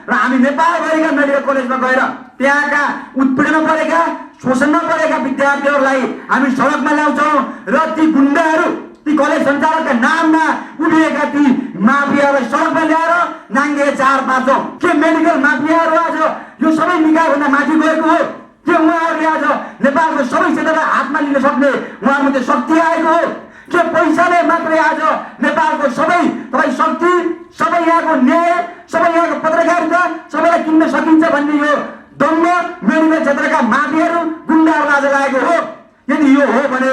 र हामी नेपालभरिका मेडिकल कलेजमा गएर त्यहाँका उत्पीडनमा परेका शोषणमा परेका विद्यार्थीहरूलाई हामी सडकमा ल्याउँछौँ र ती गुण्डाहरू ती कलेज सञ्चालकका नाममा उभिएका ती माफियाहरूलाई सडकमा ल्याएर नाङ्गे चार पार्छौँ। के मेडिकल माफियाहरू आज यो सबै निकायभन्दा माथि गएको हो? के उहाँहरूले आज नेपालको सबै क्षेत्रलाई हातमा लिन सक्ने उहाँहरूमा त्यो शक्ति आएको हो? के पैसाले मात्रै आज नेपालको सबै तपाईँ शक्ति, सबै यहाँको न्याय, सबै यहाँको पत्रकारिता सबैलाई किन्न सकिन्छ भन्ने यो दम्ब मेडिकल क्षेत्रका माफियाहरू गुण्डाहरूलाई आज लागेको हो? यदि यो हो भने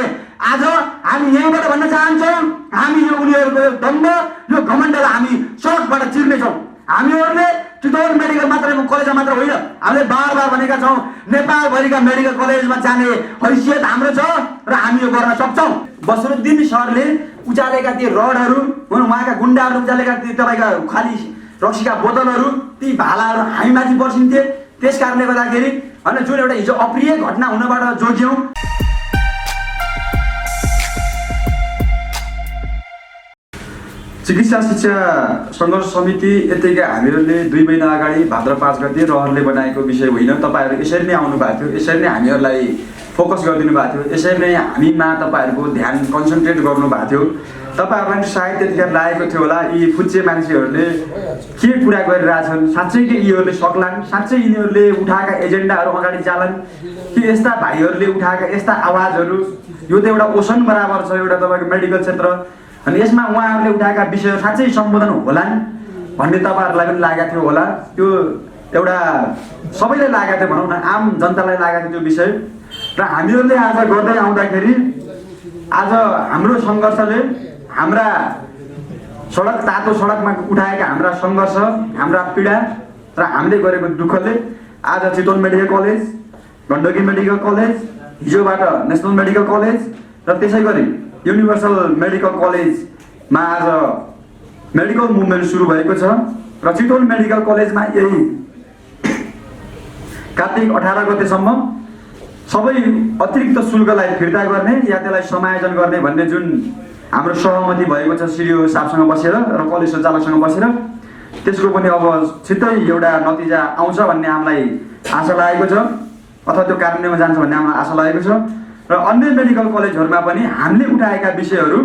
आज हामी यहीँबाट भन्न चाहन्छौँ, हामी यो उनीहरूको दम्ब यो घमण्डलाई हामी सडकबाट चिर्नेछौँ। हामीहरूले चितवन मेडिकल कलेजमा मात्र होइन, हामीले बार बार भनेका छौँ नेपालभरिका मेडिकल कलेजमा जाने हैसियत हाम्रो छ र हामी यो गर्न सक्छौँ। बसरुद्दिन सरले उचालेका ती रडहरू, उहाँका गुण्डाहरू उचालेका ती तपाईँका खाली रक्सीका बोतलहरू, ती भालाहरू हामीमाथि पर्सिन्थे। त्यस कारणले गर्दाखेरि होइन जुन एउटा हिजो अप्रिय घटना हुनबाट जोग्यौँ। चिकित्सा शिक्षा सङ्घर्ष समिति यतिकै हामीहरूले 2 महिना अगाडि भाद्र 5 गते रहरले बनाएको विषय होइन। तपाईँहरू यसरी नै आउनु भएको थियो, यसरी नै हामीहरूलाई फोकस गरिदिनु भएको थियो, यसरी नै हामीमा तपाईँहरूको ध्यान कन्सन्ट्रेट गर्नु भएको थियो। तपाईँहरूलाई सायद त्यतिखेर लागेको थियो होला यी फुच्चे मान्छेहरूले के कुरा गरिरहेछन्, साँच्चै के यिनीहरूले सक्लान्, साँच्चै यिनीहरूले उठाएका एजेन्डाहरू अगाडि चालन् कि यस्ता भाइहरूले उठाएका यस्ता आवाजहरू यो त एउटा ओसन बराबर छ एउटा तपाईँको मेडिकल क्षेत्र, अनि यसमा उहाँहरूले उठाएका विषयहरू साँच्चै सम्बोधन होलान् भन्ने तपाईँहरूलाई पनि लागेको थियो होला। त्यो एउटा सबैलाई लागेको थियो भनौँ न, आम जनतालाई लागेको थियो त्यो विषय। र हामीहरूले आज गर्दै आउँदाखेरि आज हाम्रो सङ्घर्षले हाम्रा सडक तातो सडकमा उठाएका हाम्रा सङ्घर्ष, हाम्रा पीडा र हामीले गरेको दुःखले आज Chitwan medical college, Gandaki medical college, हिजोबाट नेसनल मेडिकल कलेज र त्यसै गरी युनिभर्सल मेडिकल कलेजमा आज मेडिकल मुभमेन्ट सुरु भएको छ। र चितवन मेडिकल कलेजमा यही कार्तिक 18 गतेसम्म सबै अतिरिक्त शुल्कलाई फिर्ता गर्ने या त्यसलाई समायोजन गर्ने भन्ने जुन हाम्रो सहमति भएको छ सिडिओ साहबसँग बसेर र कलेज सञ्चालकसँग बसेर, त्यसको पनि अब छिट्टै एउटा नतिजा आउँछ भन्ने हामीलाई आशा लागेको छ, अथवा त्यो कार्यान्वयनमा जान्छ भन्ने हामीलाई आशा लागेको छ। र अन्य मेडिकल कलेजहरूमा पनि हामीले उठाएका विषयहरू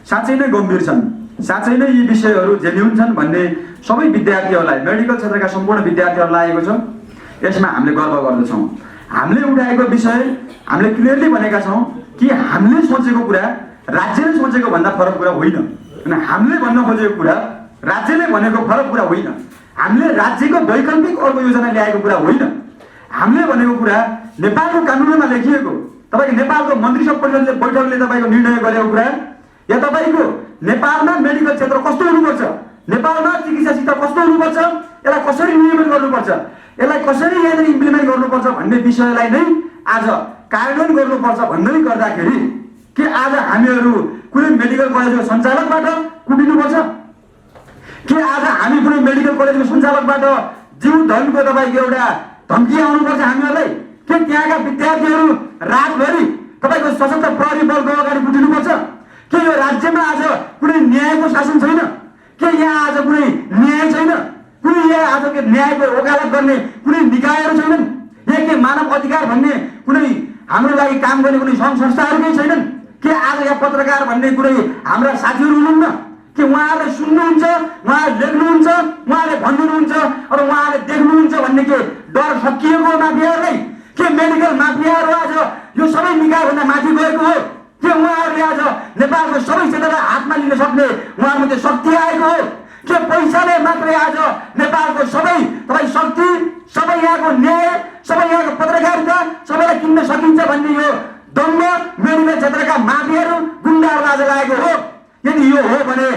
साँच्चै नै गम्भीर छन्, साँच्चै नै यी विषयहरू जेन्युन छन् भन्ने सबै विद्यार्थीहरूलाई, मेडिकल क्षेत्रका सम्पूर्ण विद्यार्थीहरूलाई लागेको छ। यसमा हामीले गर्व गर्दछौँ। हामीले उठाएको विषय हामीले क्लियरली भनेका छौँ कि हामीले सोचेको कुरा राज्यले सोचेको भन्दा फरक कुरा होइन, अनि हामीले भन्न खोजेको कुरा राज्यले भनेको फरक कुरा होइन, हामीले राज्यको वैकल्पिक अर्को योजना ल्याएको कुरा होइन। हामीले भनेको कुरा नेपालको कानुनमा लेखिएको, तपाईँको नेपालको मन्त्रीसभा परिषदले बैठकले तपाईँको निर्णय गरेको कुरा, या तपाईँको नेपालमा मेडिकल क्षेत्र कस्तो हुनुपर्छ, नेपालमा चिकित्सा शिक्षा कस्तो हुनुपर्छ, यसलाई कसरी नियमन गर्नुपर्छ, यसलाई कसरी यहाँनिर इम्प्लिमेन्ट गर्नुपर्छ भन्ने विषयलाई नै आज कार्यान्वयन गर्नुपर्छ भन्दै गर्दाखेरि के आज हामीहरू कुनै मेडिकल कलेजको सञ्चालकबाट कुटिनुपर्छ? के आज हामी कुनै मेडिकल कलेजको सञ्चालकबाट जीव धनको तपाईँको एउटा धम्की आउनुपर्छ हामीहरूलाई? के त्यहाँका विद्यार्थीहरू रातभरि तपाईँको सशस्त्र प्रहरी बलको अगाडि उठिनुपर्छ? के यो राज्यमा आज कुनै न्यायको शासन छैन? के यहाँ आज कुनै न्याय छैन? कुनै यहाँ आज के न्यायको वकालत गर्ने कुनै निकायहरू छैनन्? यहाँ के मानव अधिकार भन्ने कुनै हाम्रो लागि काम गर्ने कुनै सङ्घ संस्थाहरू केही छैनन्? के आज यहाँ पत्रकार भन्ने कुनै हाम्रा साथीहरू हुनुहुन्न? के उहाँहरूले सुन्नुहुन्छ, उहाँहरूले लेख्नुहुन्छ, उहाँहरूले भन्नुहुन्छ, अब उहाँहरूले देख्नुहुन्छ भन्ने के डर सकिएको माफियाहरूलाई? के मेडिकल माफियाहरू आज यो सबै निकायभन्दा माथि गएको हो? के उहाँहरूले आज नेपालको सबै क्षेत्रलाई हातमा लिन सक्ने उहाँहरूमा त्यो शक्ति आएको हो? के पैसाले मात्रै आज नेपालको सबै तपाईँ शक्ति, सबै यहाँको न्याय, सबै यहाँको पत्रकारिता सबैलाई किन्न सकिन्छ भन्ने यो दम्ब मेडिकल क्षेत्रका माफियाहरू गुण्डाहरूलाई आज लागेको हो? यदि यो हो भने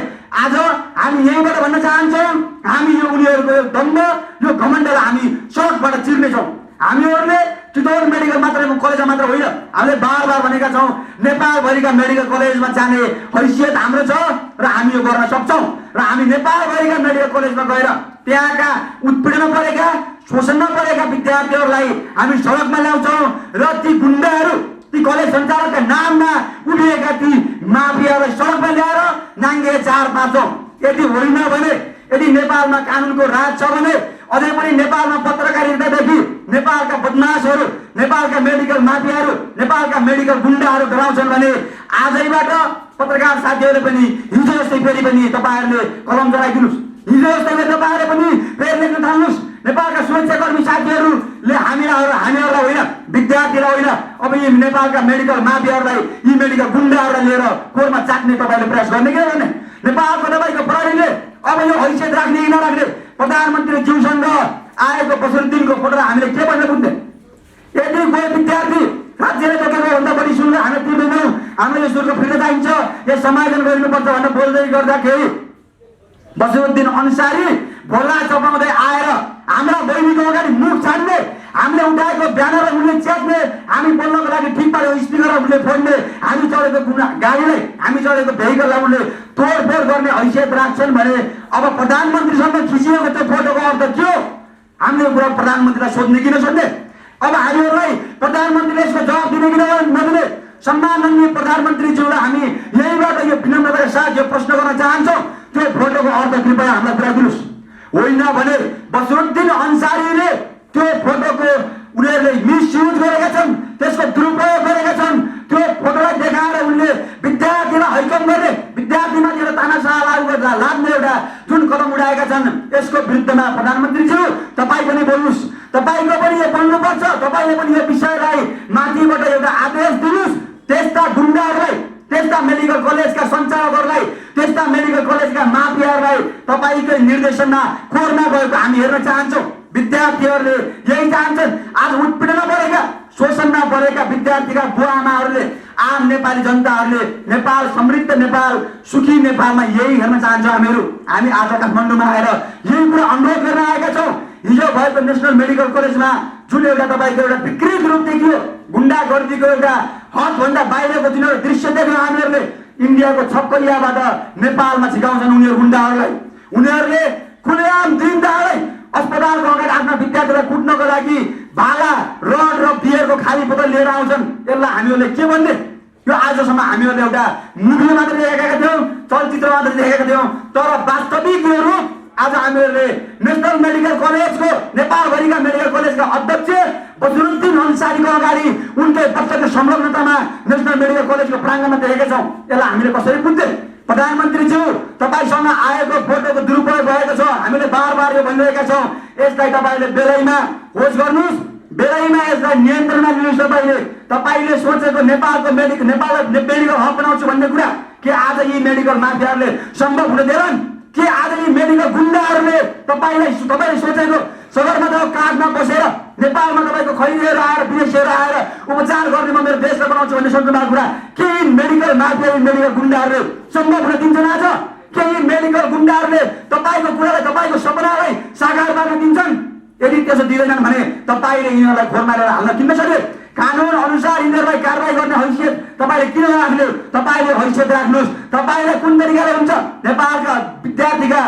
आज हामी यहीँबाट भन्न चाहन्छौँ, हामी यो उनीहरूको दम्ब यो घमण्डलाई हामी सडकबाट चिर्नेछौँ। हामीहरूले चितवन मेडिकल कलेजमा मात्र होइन, हामीले बार बार भनेका छौँ नेपालभरिका मेडिकल कलेजमा जाने हैसियत हाम्रो छ र हामी यो गर्न सक्छौँ। र हामी नेपालभरिका मेडिकल कलेजमा गएर त्यहाँका उत्पीडनमा परेका शोषणमा परेका विद्यार्थीहरूलाई हामी सडकमा ल्याउँछौँ र ती गुण्डाहरू ती कलेज सञ्चालकका नाममा उभिएका ती माफियाहरूलाई सडकमा ल्याएर नाङ्गे चार पार्छौँ। यदि होइन भने यदि नेपालमा कानुनको राज छ भने अझै पनि नेपालमा पत्रकारितादेखि नेपालका बदमाशहरू, नेपालका मेडिकल माफियाहरू, नेपालका मेडिकल गुण्डाहरू डराउँछन् भने आजैबाट पत्रकार साथीहरूले पनि हिजो जस्तै फेरि पनि तपाईँहरूले कलम चलाइदिनुहोस्। हिजो जस्तै तपाईँहरूले पनि फेरि लेख्न थाल्नुहोस्। नेपालका सुरक्षाकर्मी साथीहरूले हामीहरूलाई होइन, विद्यार्थीलाई होइन, अब यी नेपालका मेडिकल माफियाहरूलाई, यी मेडिकल गुण्डाहरूलाई लिएर कोरमा चाट्ने तपाईँले प्रयास गर्ने कि गर्ने? नेपालको तपाईँको प्रहरीले अब यो हैसियत राख्ने कि नराख्ने? प्रधानमन्त्री ज्यूसँग आएको बसरुद्दिनको फोटो हामीले के भन्न बुझ्ने? यदि कोही विद्यार्थी राज्यले तोकेको भन्दा बढी शुल्क हामी तिर्दैनौँ, हाम्रो यो शुल्क फिर्ता चाहिन्छ, यो समायोजन गरिनुपर्छ भनेर बोल्दै गर्दाखेरि बसरुद्दिन अन्सारी भोला चपाउँदै आएर हाम्रा बहिनीको अगाडि मुख छाड्ने, हामीले उठाएको ब्यानरलाई उनले च्यात्ने, हामी बोल्नको लागि ठिक पारेको स्पिकरलाई उनले फोड्ने, हामी चढेको गाडीलाई, हामी चढेको भेहिकललाई उनले तोडफोड गर्ने हैसियत राख्छन् भने अब प्रधानमन्त्रीसँग खिचिएको त्यो फोटोको अर्थ के हो? हामीले यो कुरा प्रधानमन्त्रीलाई सोध्ने कि नसोध्ने? अब हामीहरूलाई प्रधानमन्त्रीले यसको जवाब दिने कि नदिने? सम्माननीय प्रधानमन्त्रीज्यूलाई हामी यहीबाट यो विनम्रताका साथ यो प्रश्न गर्न चाहन्छौँ, त्यो फोटोको अर्थ कृपया हामीलाई पुऱ्याइदिनुहोस्। होइन भने बसरुद्दिन अन्सारीले त्यो फोटोको उनीहरूले मिसयुज गरेका छन्, त्यसको दुरुपयोग गरेका छन्। त्यो फोटोलाई देखाएर उनले विद्यार्थीलाई हैकम गर्ने, विद्यार्थीमाथि एउटा तानाशाह लाग्ने एउटा जुन कदम उठाएका छन्, यसको विरुद्धमा प्रधानमन्त्रीज्यू तपाईँ पनि बोल्नुहोस्। तपाईँको पनि यो बोल्नुपर्छ। तपाईँले पनि यो विषयलाई माथिबाट एउटा आदेश दिनुहोस्। त्यस्ता गुण्डाहरूलाई, त्यस्ता मेडिकल कलेजका सञ्चालकहरूलाई, त्यस्ता मेडिकल कलेजका माफियाहरूलाई तपाईँकै निर्देशनमा खोरमा गएको हामी हेर्न चाहन्छौँ। विद्यार्थीहरूले यही चाहन्छन्। आज उत्पीडनमा परेका, शोषणमा परेका विद्यार्थीका बुवा आमाहरूले, आम नेपाली जनताहरूले नेपाल समृद्ध, नेपाल सुखी नेपालमा यही हेर्न चाहन्छौँ हामीहरू। हामी आज काठमाडौँमा आएर यही कुरा अनुरोध गर्न आएका छौँ। हिजो भएको नेसनल मेडिकल कलेजमा जुन एउटा तपाईँको एउटा विकृत रूप देखियो, गुण्डागर्दीको एउटा हदभन्दा बाहिरको जुन एउटा दृश्य देख्यौँ हामीहरूले, इन्डियाको छक्कैयाबाट नेपालमा झिकाउँछन् उनीहरू गुण्डाहरूलाई। उनीहरूले खुलेआम दिन दहाडै अस्पतालको अगाडि आफ्ना विद्यार्थीलाई कुट्नको लागि भाला, रड र बियरको खाली बोतल लिएर आउँछन्। यसलाई हामीहरूले के भन्ने? यो आजसम्म हामीहरूले एउटा मुभीमा मात्रै देखेका थियौँ, चलचित्रमा मात्रै देखेका थियौँ, तर वास्तविक यो रूप आज हामीहरूले नेसनल मेडिकल कलेजको, नेपालभरिका मेडिकल कलेजका अध्यक्ष बसरुद्दिन अन्सारीको अगाडि उनकै प्रत्यक्ष संलग्नतामा नेसनल मेडिकल कलेजको प्राङ्गणमा देखेका छौँ। यसलाई हामीले कसरी बुझ्ने? प्रधानमन्त्रीज्यू तपाईँसँग आएको फोटोको दुरुपयोग भएको छ, हामीले बार बार यो भनिरहेका छौँ। यसलाई तपाईँले बेलैमा खोज गर्नुहोस्, बेलैमा यसलाई नियन्त्रणमा लिनुहोस्। तपाईँले सोचेको नेपालको मेडिकल हब बनाउँछु भन्ने कुरा के आज यी मेडिकल माफियाहरूले सम्भव हुन देलान्? के आज यी मेडिकल गुण्डाहरूले तपाईँले सोचेको सगरमाथाको काठमा बसेर नेपालमा तपाईँको खैरीहरू आएर, विदेशीहरू आएर उपचार गर्ने, म मेरो देशलाई बनाउँछु भन्ने सोच्नु भएको कुरा के यी मेडिकल माफिया, मेडिकल गुण्डाहरूले सम्भव हुन दिन्छन्? आज के यी मेडिकल गुण्डाहरूले तपाईँको कुरालाई, तपाईँको सपनालाई साकार पार्न दिन्छन्? यदि त्यसो दिँदैनन् भने तपाईँले यिनीहरूलाई खोरमा ल्याएर हाल्न किन सक्यो? कानुन अनुसार यिनीहरूलाई कारबाही गर्ने हैसियत तपाईँले किन राख्नु? तपाईँले हैसियत राख्नुहोस्। तपाईँले कुन तरिकाले हुन्छ? नेपालका विद्यार्थीका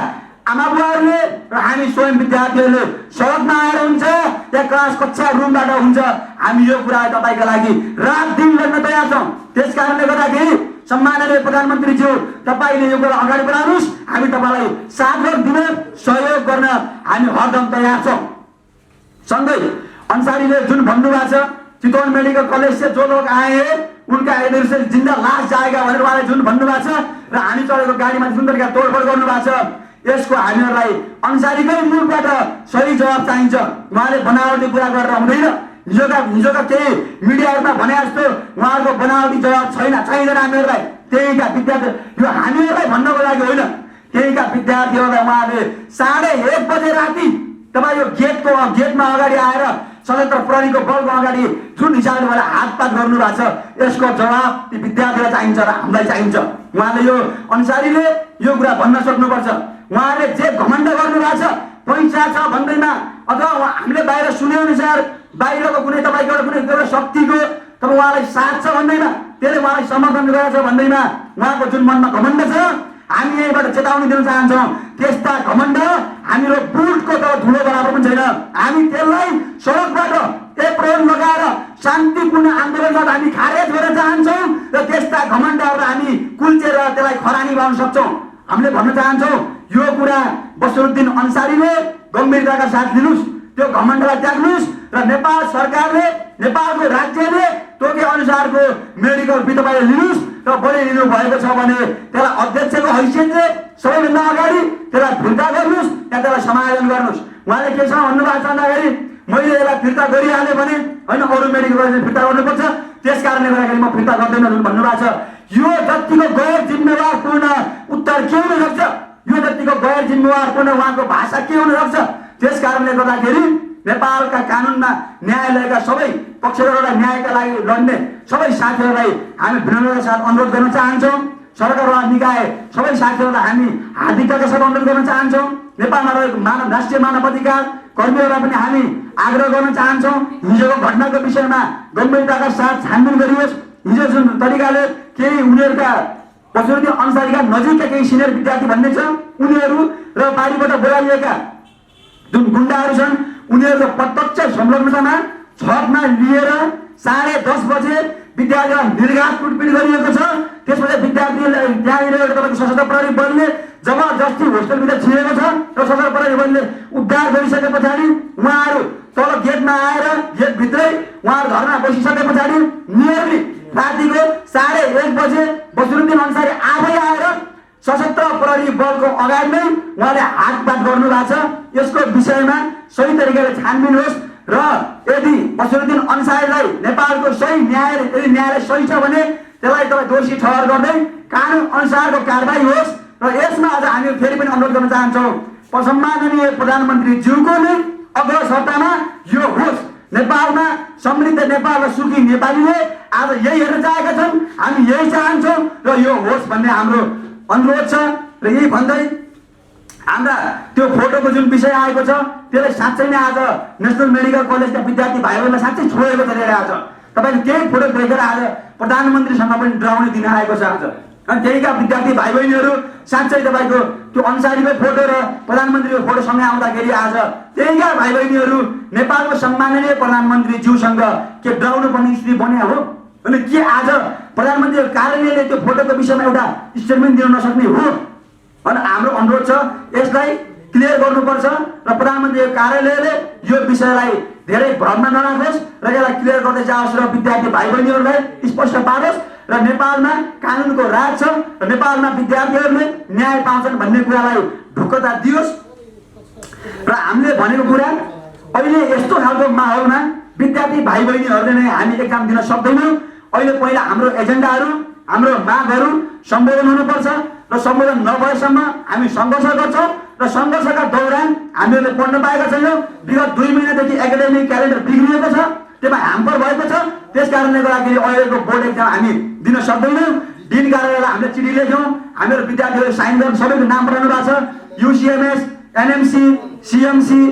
आमाबुवाहरूले र हामी स्वयं विद्यार्थीहरूले सडकमा आएर हुन्छ, त्यहाँ क्लास कक्षा रुमबाट हुन्छ। हामी यो कुरा तपाईँका लागि रात दिन लड्न तयार छौँ। त्यस कारणले गर्दाखेरि सम्माननीय प्रधानमन्त्रीज्यू तपाईँले यो कुरा अगाडि बढाउनुहोस्। हामी तपाईँलाई साथ दिन, सहयोग गर्न हामी हरदम तयार छौँ। सँगै अन्सारीले जुन भन्नुभएको छ, चितवन मेडिकल कलेज से जो लोग आए उनका इधर से जिंदा लाश जाएगा भनेर उहाँले जुन भन्नुभएको छ र हामी चढेको गाडीमा जुन तरिका तोडफोड गर्नुभएको छ, यसको हामीहरूलाई अन्सारीकै मुखबाट सही जवाब चाहिन्छ। उहाँले बनावटी कुरा गरेर हुँदैन। हिजोका केही मिडियाहरूमा भने जस्तो उहाँहरूको बनावटी जवाब चाहिँदैन हामीहरूलाई। त्यहीका विद्यार्थी, यो हामीहरूलाई भन्नको लागि होइन, त्यहीका विद्यार्थीहरूलाई उहाँले 1:30 बजे राति तपाईँ यो गेटमा अगाडि आएर सशस्त्र प्रहरीको बलको अगाडि जुन हिसाबले उहाँले हातपात गर्नुभएको छ, यसको जवाब ती विद्यार्थीलाई चाहिन्छ र हामीलाई चाहिन्छ। उहाँले यो अन्सारीले यो कुरा भन्न सक्नुपर्छ। उहाँले जे घमण्ड गर्नुभएको छ पैसा छ भन्दैमा, अथवा हामीले बाहिर सुने अनुसार बाहिरको कुनै तपाईँको कुनै शक्तिको तपाईँ उहाँलाई साथ छ भन्दैमा, त्यसले उहाँलाई समर्थन गरेको छ भन्दैमा उहाँको जुन मनमा घमण्ड छ, हामी यहीँबाट चेतावनी दिन चाहन्छौँ। त्यस्ता घमण्ड हामीहरू बुटको त धुलो बराबर पनि छैन। हामी त्यसलाई सडकबाट एप्रोन लगाएर शान्तिपूर्ण आन्दोलनबाट हामी खारेज गर्न चाहन्छौँ र त्यस्ता घमण्डहरूलाई हामी कुल्चेर त्यसलाई खरानी बनाउन सक्छौँ। हामीले भन्न चाहन्छौँ यो कुरा बसरुद्दिन अन्सारीले गम्भीरताका साथ लिनुस्, त्यो घमण्डलाई त्याग्नुस् र नेपाल सरकारले, नेपालको राज्यले तोके अनुसारको मेडिकल फी तपाईले लिनुस् र बढी लिनु भएको छ भने त्यसलाई अध्यक्षको हैसियतले सबैभन्दा अगाडि त्यसलाई फिर्ता गर्नुस् या त्यसलाई समायोजन गर्नुस्। उहाँले के छ भन्नुभएको छ भन्दाखेरि मैले यसलाई फिर्ता गरिहालेँ भने होइन अरू मेडिकल कलेजले फिर्ता गर्नुपर्छ, त्यस कारणले गर्दाखेरि म फिर्ता गर्दैन भन्नुभएको छ। यो जतिको गैर जिम्मेवारपूर्ण उत्तर के हुन सक्छ, यो जतिको गैर जिम्मेवारपूर्ण उहाँको भाषा के हुन सक्छ। त्यस कारणले गर्दाखेरि नेपालका कानुनमा न्यायालयका सबै पक्षधरहरूलाई न्यायका लागि लड्ने सबै साथीहरूलाई हामी विनम्रताका साथ अनुरोध गर्न चाहन्छौँ। सरकार वा निकाय सबै साथीहरूलाई हामी हार्दिकताका साथ अनुरोध गर्न चाहन्छौँ। नेपालमा रहेको राष्ट्रिय मानव अधिकार कर्मीहरूलाई पनि हामी आग्रह गर्न चाहन्छौँ, हिजोको घटनाको विषयमा गम्भीरताका साथ छानबिन गरियोस्। हिजो जुन तरिकाले केही उनीहरूका बसरुद्दिन अन्सारीका नजिकका केही सिनियर विद्यार्थी भन्ने छ, उनीहरू र बारीबाट बोलाइएका जुन गुण्डाहरू छन् उनीहरूको प्रत्यक्ष संलग्नतामा छतमा लिएर 10:30 बजे विद्यार्थीलाई निर्घात कुटपिट गरिएको छ। त्यसपछि विद्यार्थीलाई त्यहाँनिर तपाईँको सशस्त्र प्रहरी बलले जबरजस्ती होस्टेलभित्र छिरेको छ र सशस्त्र प्रहरी बलले उद्धार गरिसके पछाडि उहाँहरू तल गेटमा आएर गेटभित्रै उहाँहरू धर्ना बसिसके पछाडि नियरली रातिको 1:30 बजे बसरुद्दिन अन्सारी आफै आएर सशस्त्र प्रहरी बलको अगाडि नै उहाँले हातपात गर्नु भएको छ। यसको विषयमा सही तरिकाले छानबिन होस् र यदि बसरुद्दिन अन्सारीलाई नेपालको सही न्यायालय सही छ भने त्यसलाई तपाईँ दोषी ठहर गर्दै कानुन अनुसारको कारबाही होस्। र यसमा आज हामी फेरि पनि अनुरोध गर्न चाहन्छौँ, सम्माननीय प्रधानमन्त्री ज्यूको नै अग्रसरतामा यो होस्। नेपालमा समृद्ध नेपाल र सुखी नेपालीले आज यही हेर्न चाहेका छन्, हामी यही चाहन्छौँ र यो होस् भन्ने हाम्रो अनुरोध छ। र यही भन्दै हाम्रा त्यो फोटोको जुन विषय आएको छ त्यसले साँच्चै नै आज नेसनल मेडिकल कलेजका विद्यार्थी भाइहरूलाई साँच्चै छोडेको छ। आज तपाईँले त्यही फोटो देखेर आज प्रधानमन्त्रीसँग पनि डराउने दिन आएको छ आज। अनि त्यहीका विद्यार्थी भाइ बहिनीहरू साँच्चै तपाईँको त्यो अन्सारीको फोटो र प्रधानमन्त्रीको फोटो सँगै आउँदाखेरि आज त्यहीका भाइ बहिनीहरू नेपालको सम्माननीय प्रधानमन्त्री ज्यूसँग के डराउनु पर्ने स्थिति बन्या हो। अनि के आज प्रधानमन्त्रीको कार्यालयले त्यो फोटोको विषयमा एउटा स्टेटमेन्ट दिन नसक्ने हो? अनि हाम्रो अनुरोध छ यसलाई क्लियर गर्नुपर्छ र प्रधानमन्त्रीको कार्यालयले यो विषयलाई धेरै भ्रममा नराखोस् र यसलाई क्लियर गर्दै जाओस् र विद्यार्थी भाइ बहिनीहरूलाई स्पष्ट पारोस् र नेपालमा कानुनको राज छ र नेपालमा विद्यार्थीहरूले न्याय पाउँछन् भन्ने कुरालाई ढुक्कता दियोस्। र हामीले भनेको कुरा अहिले यस्तो खालको माहौलमा विद्यार्थी भाइ बहिनीहरूले नै हामी एक्जाम दिन सक्दैनौँ। अहिले पहिला हाम्रो एजेन्डाहरू, हाम्रो मागहरू सम्बोधन हुनुपर्छ र सम्बोधन नभएसम्म हामी सङ्घर्ष गर्छौँ र सङ्घर्षका दौरान हामीहरूले पढ्न पाएका छैनौँ। विगत 2 महिनादेखि एकाडेमिक क्यालेन्डर बिग्रिएको छ, त्यसमा ह्याम्पर भएको छ। त्यस कारणले गर्दाखेरि अहिलेको बोर्ड एक्जाम हामी दिन सक्दैनौँ। डिन कार्यालयलाई हामीले चिठी लेख्यौँ, हामीहरू विद्यार्थीहरूले साइन गर्न सबैको नाम पठाउनु भएको छ। युसिएमएस, एनएमसी, सिएमसी,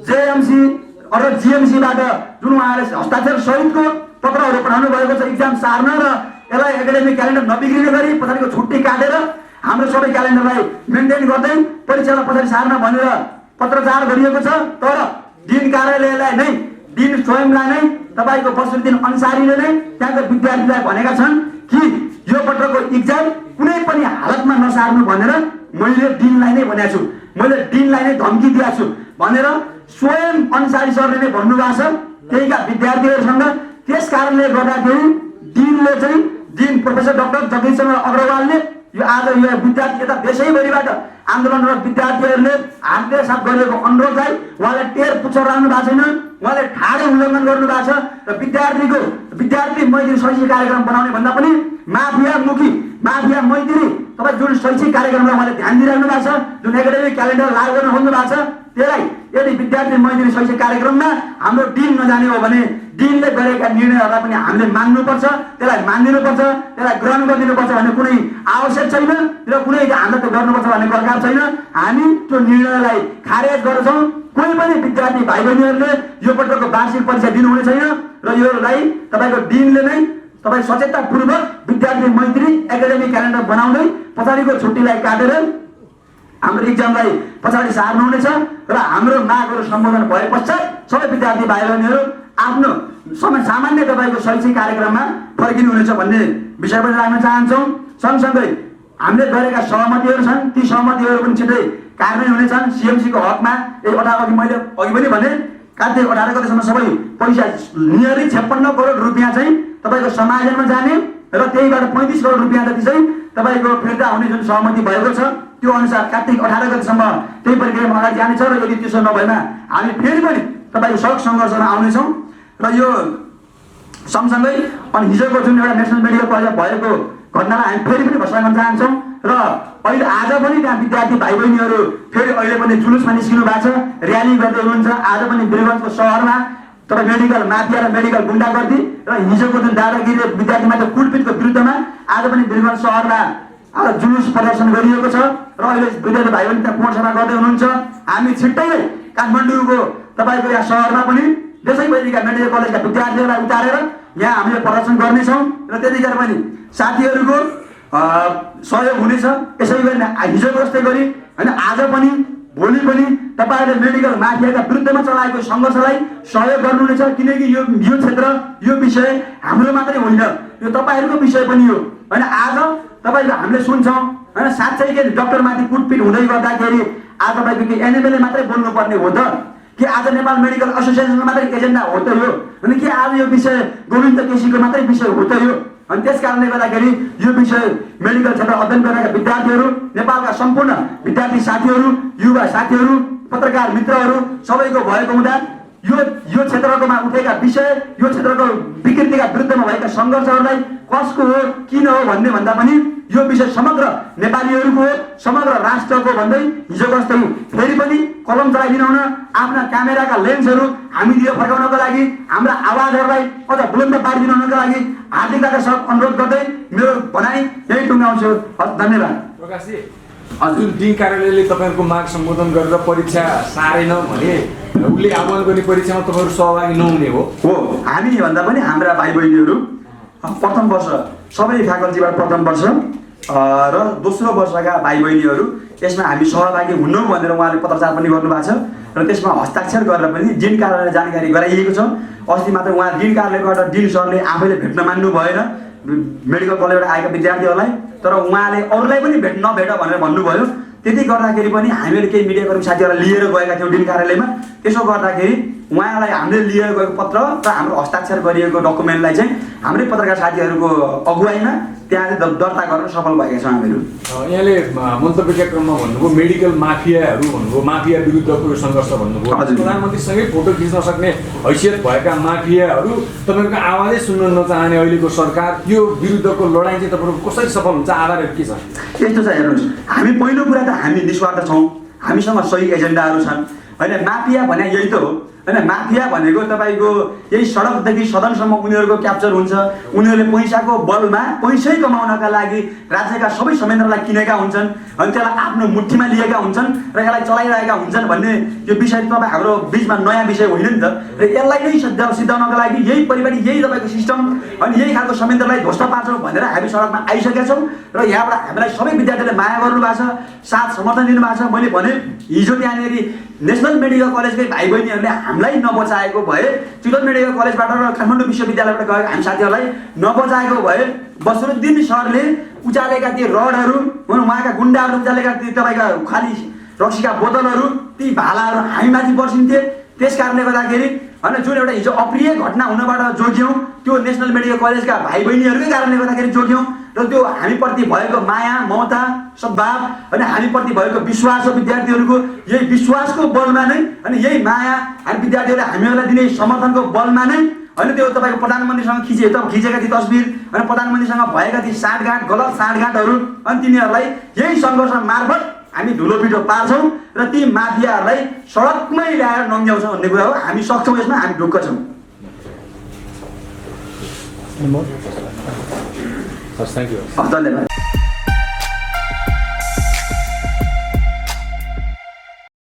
जेएमसी र जिएमसीबाट जुन उहाँहरूले हस्ताक्षर सहितको पत्रहरू पठाउनु भएको छ इक्जाम सार्न र यसलाई एकाडेमिक क्यालेन्डर नबिग्रिने गरी पछाडिको छुट्टी काटेर हाम्रो सबै क्यालेन्डरलाई मेन्टेन गर्दै परीक्षालाई पछाडि सार्न भनेर पत्रचार गरिएको छ। तर डिन कार्यालयलाई नै, डिन स्वयंलाई नै तपाईँको बसरुद्दिन अन्सारीले नै त्यहाँको विद्यार्थीलाई भनेका छन् कि यो पत्रको इक्जाम कुनै पनि हालतमा नसार्नु भनेर मैले डिनलाई नै भनेको छु, मैले डिनलाई नै धम्की दिएको छु भनेर स्वयं अन्सारी सरले नै भन्नुभएको छ त्यहीका विद्यार्थीहरूसँग। त्यस कारणले गर्दाखेरि डिनले चाहिँ डिन प्रोफेसर डाक्टर जगदीशचन्द्र अग्रवालले यो आज यो विद्यार्थी यता देशैभरिबाट आन्दोलनरत विद्यार्थीहरूले हातले साथ गरेको अनुरोधलाई उहाँले टेर पुच्छर राख्नु भएको छैन, उहाँले ठाडो उल्लङ्घन गर्नु भएको छ। र विद्यार्थी मैत्री शैक्षिक कार्यक्रम बनाउने भन्दा पनि माफिया मैत्री तपाईँ जुन शैक्षिक कार्यक्रमलाई उहाँले ध्यान दिइराख्नु भएको छ, जुन एकाडेमिक क्यालेन्डर लागू गर्न खोज्नु भएको छ, त्यसलाई यदि विद्यार्थी मैत्री शैक्षिक कार्यक्रममा हाम्रो डिन नजाने हो भने डिनले गरेका निर्णयहरूलाई पनि हामीले मान्नुपर्छ, त्यसलाई मानिदिनुपर्छ, त्यसलाई ग्रहण गरिदिनुपर्छ भन्ने कुनै आवश्यक छैन र कुनै हामीले त्यो गर्नुपर्छ भन्ने दरकार छैन। हामी त्यो निर्णयलाई खारेज गर्छौँ। कोही पनि विद्यार्थी भाइ बहिनीहरूले यो पटकको वार्षिक परीक्षा दिनुहुने छैन र योलाई तपाईँको डिनले नै तपाईँ सचेततापूर्वक विद्यार्थी मैत्री एकाडेमिक क्यालेन्डर बनाउँदै पछाडिको छुट्टीलाई काटेर हाम्रो इक्जामलाई पछाडि सार्नुहुनेछ र हाम्रो मागहरू सम्बोधन भए पश्चात सबै विद्यार्थी भाइ बहिनीहरू आफ्नो सामान्य तपाईँको शैक्षिक कार्यक्रममा फर्किनुहुनेछ भन्ने विषय पनि राख्न चाहन्छौँ। सँगसँगै हामीले गरेका सहमतिहरू छन्, ती सहमतिहरू पनि छिटै कार्यान्वयन हुनेछन्। सिएमसीको हकमा अघि मैले अघि पनि भने कार्तिक 18 गतेसम्म सबै पैसा नियरली 56 करोड रुपियाँ चाहिँ तपाईँको समायोजनमा जाने र त्यहीबाट 35 करोड रुपियाँ जति चाहिँ तपाईँको फिर्ता हुने जुन सहमति भएको छ त्यो अनुसार कार्तिक 18 गतेसम्म त्यही प्रक्रियामा अगाडि जानेछ र यदि त्यसो नभएमा हामी फेरि पनि तपाईँको सडक सङ्घर्षमा आउनेछौँ। र यो सँगसँगै अनि हिजोको जुन एउटा नेसनल मेडिकल कलेज भएको घटनालाई हामी फेरि पनि भर्सना गर्न चाहन्छौँ र अहिले आज पनि त्यहाँ विद्यार्थी भाइ बहिनीहरू फेरि अहिले पनि जुलुसमा निस्किनु भएको छ, र्याली गर्दै हुनुहुन्छ। आज पनि वीरगञ्जको सहरमा तपाईँ मेडिकल माफिया र मेडिकल गुन्डागर्दी र हिजोको जुन दादागिरी विद्यार्थीमाथि कुटपिटको विरुद्धमा आज पनि वीरगञ्ज सहरमा जुलुस प्रदर्शन गरिएको छ र अहिले विद्यार्थी भाइ बहिनी त्यहाँ कोर्ट सभा गर्दै हुनुहुन्छ। हामी छिट्टै नै काठमाडौँको तपाईँको यहाँ सहरमा पनि देशैभरिका मेडिकल कलेजका विद्यार्थीहरूलाई उतारेर यहाँ हामीले प्रदर्शन गर्नेछौँ र त्यतिखेर पनि साथीहरूको सहयोग हुनेछ। यसै गरी हिजोको जस्तै गरी होइन आज पनि भोलि पनि तपाईँहरूले मेडिकल माफियाका विरुद्धमा चलाएको सङ्घर्षलाई सहयोग गर्नुहुनेछ, किनकि यो क्षेत्र यो विषय हाम्रो मात्रै होइन, यो तपाईँहरूको विषय पनि हो होइन। आज तपाईँको हामीले सुन्छौँ होइन साँच्चै के डक्टरमाथि कुटपिट हुँदै गर्दाखेरि आज तपाईँको के एनएमएलए मात्रै बोल्नुपर्ने हो त कि आज नेपाल मेडिकल एसोसिएसनको मात्रै एजेन्डा हो त यो, अनि के आज यो विषय गोविन्द केसीको मात्रै विषय हो त यो। अनि त्यस कारणले गर्दाखेरि यो विषय मेडिकल क्षेत्र अध्ययन गरेका विद्यार्थीहरू, नेपालका सम्पूर्ण विद्यार्थी साथीहरू, युवा साथीहरू, पत्रकार मित्रहरू सबैको भएको हुँदा यो क्षेत्रकोमा उठेका विषय, यो क्षेत्रको विकृतिका विरुद्धमा भएका सङ्घर्षहरूलाई कसको हो किन हो भन्ने भन्दा पनि यो विषय समग्र नेपालीहरूको हो, समग्र राष्ट्रको भन्दै हिजो जस्तै फेरि पनि कलम चलाइदिन हुन आफ्ना क्यामेराका लेन्सहरू हामीतिर फर्काउनको लागि, हाम्रा आवाजहरूलाई अझ बुलन्द पारिदिन हुनको लागि हार्दिकताका साथ अनुरोध गर्दै मेरो भनाइ यही टुङ्गाउँछु। धन्यवाद। प्रकाशजी, जुन डिन कार्यालयले तपाईँहरूको माग सम्बोधन गरेर परीक्षा सारेन भने उसले आह्वान गर्ने परीक्षामा तपाईँहरू सहभागी नहुने हो? हामी भन्दा पनि हाम्रा भाइ बहिनीहरू प्रथम वर्ष सबै फ्याकल्टीबाट प्रथम वर्ष र दोस्रो वर्षका भाइ बहिनीहरू यसमा हामी सहभागी हुन्नौँ भनेर उहाँले पत्रचार पनि गर्नुभएको छ र त्यसमा हस्ताक्षर गरेर पनि डिन कार्यालयले जानकारी गराइएको छ। अस्ति मात्र उहाँ डिन कार्यालयबाट डिन सरले आफैले भेट्न मान्नु भएन मेडिकल कलेजबाट आएका विद्यार्थीहरूलाई, तर उहाँले अरूलाई पनि नभेट भनेर भन्नुभयो। त्यति गर्दाखेरि पनि हामीले केही मिडियाकर्मी साथीहरूलाई लिएर गएका थियौँ डिन कार्यालयमा। त्यसो गर्दाखेरि उहाँलाई हामीले लिएर गएको पत्र र हाम्रो हस्ताक्षर गरिएको डकुमेन्टलाई चाहिँ हाम्रै पत्रकार साथीहरूको अगुवाईमा त्यहाँ चाहिँ दर्ता गर्न सफल भएका छौँ हामीहरू। यहाँले मन्तव्यका क्रममा भन्नुभयो मेडिकल माफियाहरू भन्नुभयो, माफिया विरुद्धको सङ्घर्ष भन्नुभयो। प्रधानमन्त्रीसँगै फोटो खिच्न सक्ने हैसियत भएका माफियाहरू तपाईँहरूको आवाजै सुन्न नचाहने अहिलेको सरकार, यो विरुद्धको लडाइँ चाहिँ तपाईँहरूको कसरी सफल हुन्छ? आधारहरू के छ? यस्तो छ हेर्नुहोस्, हामी पहिलो कुरा त हामी निस्वार्थ छौँ, हामीसँग सही एजेन्डाहरू छन् होइन। माफिया भने यही त हो होइन। माफिया भनेको तपाईँको यही सडकदेखि सदनसम्म उनीहरूको क्याप्चर हुन्छ। उनीहरूले पैसाको बलमा पैसै कमाउनका लागि राज्यका सबै संयन्त्रलाई किनेका हुन्छन् अनि त्यसलाई आफ्नो मुठीमा लिएका हुन्छन् र यसलाई चलाइरहेका हुन्छन् भन्ने यो विषय तपाईँ हाम्रो बिचमा नयाँ विषय होइन नि त। र यसलाई नै सिद्धाउनका लागि यही परिपाटी, यही तपाईँको सिस्टम अनि यही खालको संयन्त्रलाई ध्वस्त पार्छौँ भनेर हामी सडकमा आइसकेका छौँ र यहाँबाट हामीलाई सबै विद्यार्थीले माया गर्नु भएको छ, साथ समर्थन दिनुभएको छ। मैले भने हिजो त्यहाँनिर नेसनल मेडिकल कलेजकै भाइ बहिनीहरूले हामीलाई नबचाएको भए, चितवन मेडिकल कलेजबाट र काठमाडौँ विश्वविद्यालयबाट गएका हामी साथीहरूलाई नबचाएको भए बसरुद्दिन सरले उचालेका ती रडहरू, उहाँका गुन्डाहरू उचालेका ती तपाईँका खाली रक्सीका बोतलहरू, ती भालाहरू हामीमाथि पर्सिन्थे। त्यस कारणले गर्दाखेरि होइन जुन एउटा हिजो अप्रिय घटना हुनबाट जोग्यौँ त्यो नेसनल मेडिकल कलेजका भाइ बहिनीहरूकै कारणले गर्दाखेरि जोग्यौँ र त्यो हामीप्रति भएको माया ममता सद्भाव अनि हामीप्रति भएको विश्वास हो विद्यार्थीहरूको, यही विश्वासको बलमा नै अनि यही माया हामी विद्यार्थीहरूले हामीहरूलाई दिने समर्थनको बलमा नै होइन त्यो तपाईँको प्रधानमन्त्रीसँग खिचेका ती तस्बिर अनि प्रधानमन्त्रीसँग भएका ती साँठगाँठ गलत साँठगाँठहरू अनि तिनीहरूलाई यही सङ्घर्ष मार्फत हामी धुलो पिठो पार्छौँ र ती माफियाहरूलाई सडकमै ल्याएर नङ्ग्याउँछौँ भन्ने कुरा हो। हामी सक्छौँ, यसमा हामी ढुक्क छौँ। Thank you. धन्यवाद।